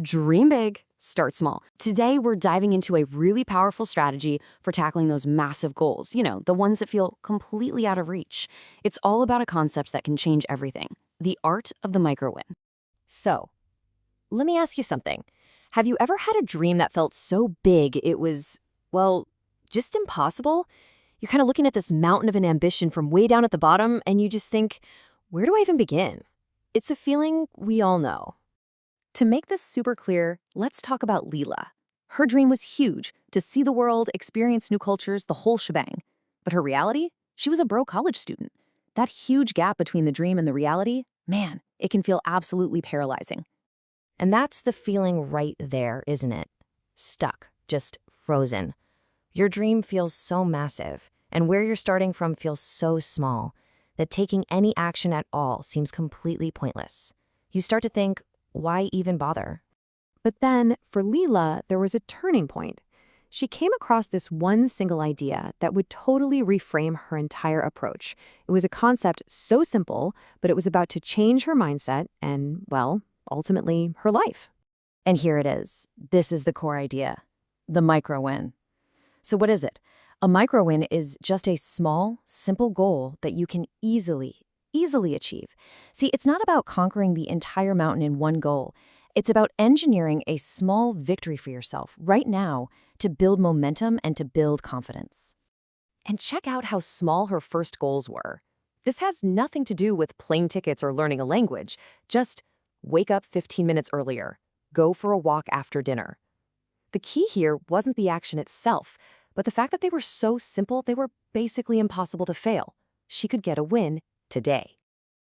Dream big, start small. Today, we're diving into a really powerful strategy for tackling those massive goals, the ones that feel completely out of reach. It's all about a concept that can change everything: the art of the micro win. So, let me ask you something. Have you ever had a dream that felt so big it was, well, just impossible? You're kind of looking at this mountain of an ambition from way down at the bottom, and you just think, where do I even begin? It's a feeling we all know. To make this super clear, let's talk about Leela. Her dream was huge, to see the world, experience new cultures, the whole shebang. But her reality? She was a broke college student. That huge gap between the dream and the reality, man, it can feel absolutely paralyzing. And that's the feeling right there, isn't it? Stuck, just frozen. Your dream feels so massive, and where you're starting from feels so small, that taking any action at all seems completely pointless. You start to think, why even bother? But then, for Leela, there was a turning point. She came across this one single idea that would totally reframe her entire approach. It was a concept so simple, but it was about to change her mindset and, well, ultimately, her life. And here it is. This is the core idea, the micro win. So what is it? A micro win is just a small, simple goal that you can easily achieve. See, it's not about conquering the entire mountain in one goal. It's about engineering a small victory for yourself right now to build momentum and to build confidence. And check out how small her first goals were. This has nothing to do with plane tickets or learning a language. Just wake up 15 minutes earlier. Go for a walk after dinner. The key here wasn't the action itself, but the fact that they were so simple, they were basically impossible to fail. She could get a win today.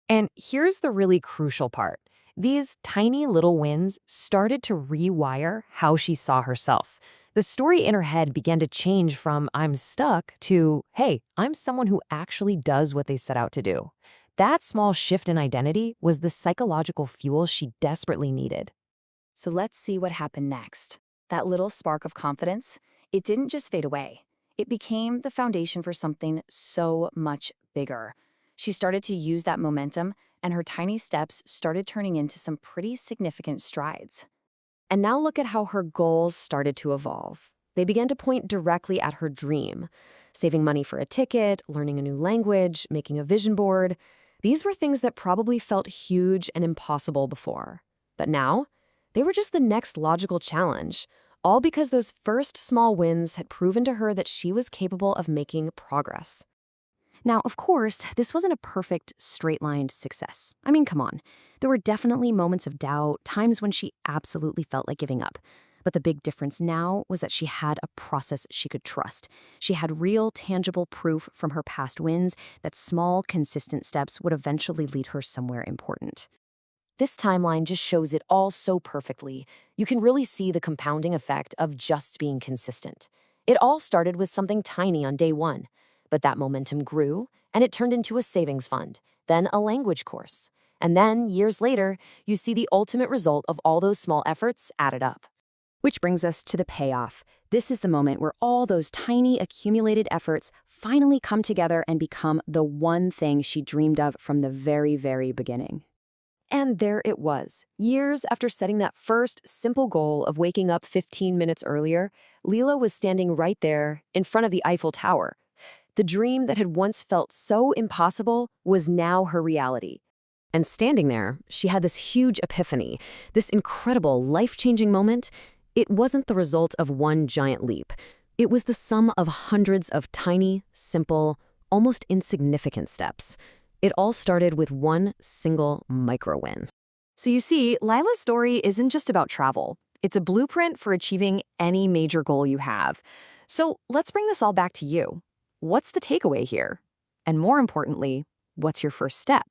And here's the really crucial part. These tiny little wins started to rewire how she saw herself. The story in her head began to change from "I'm stuck" to "Hey, I'm someone who actually does what they set out to do." That small shift in identity was the psychological fuel she desperately needed. So let's see what happened next. That little spark of confidence, it didn't just fade away. It became the foundation for something so much bigger. She started to use that momentum, and her tiny steps started turning into some pretty significant strides. And now look at how her goals started to evolve. They began to point directly at her dream: saving money for a ticket, learning a new language, making a vision board. These were things that probably felt huge and impossible before. But now, they were just the next logical challenge, all because those first small wins had proven to her that she was capable of making progress. Now, of course, this wasn't a perfect, straight-lined success. I mean, come on. There were definitely moments of doubt, times when she absolutely felt like giving up. But the big difference now was that she had a process she could trust. She had real, tangible proof from her past wins that small, consistent steps would eventually lead her somewhere important. This timeline just shows it all so perfectly. You can really see the compounding effect of just being consistent. It all started with something tiny on day one. But that momentum grew, and it turned into a savings fund, then a language course. And then, years later, you see the ultimate result of all those small efforts added up. Which brings us to the payoff. This is the moment where all those tiny accumulated efforts finally come together and become the one thing she dreamed of from the very, very beginning. And there it was. Years after setting that first simple goal of waking up 15 minutes earlier, Leela was standing right there in front of the Eiffel Tower. The dream that had once felt so impossible was now her reality. And standing there, she had this huge epiphany, this incredible, life-changing moment. It wasn't the result of one giant leap. It was the sum of hundreds of tiny, simple, almost insignificant steps. It all started with one single micro-win. So you see, Lila's story isn't just about travel. It's a blueprint for achieving any major goal you have. So let's bring this all back to you. What's the takeaway here? And more importantly, what's your first step?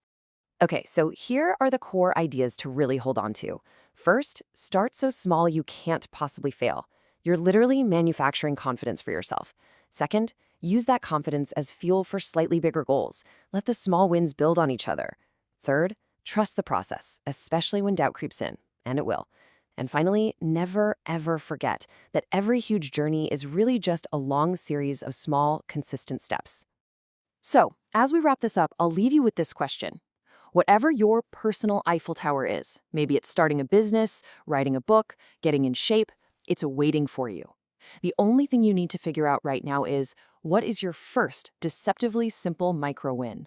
Okay, so here are the core ideas to really hold on to. First, start so small you can't possibly fail. You're literally manufacturing confidence for yourself. Second, use that confidence as fuel for slightly bigger goals. Let the small wins build on each other. Third, trust the process, especially when doubt creeps in, and it will. And finally, never, ever forget that every huge journey is really just a long series of small, consistent steps. So, as we wrap this up, I'll leave you with this question. Whatever your personal Eiffel Tower is, maybe it's starting a business, writing a book, getting in shape, it's waiting for you. The only thing you need to figure out right now is, what is your first deceptively simple micro win?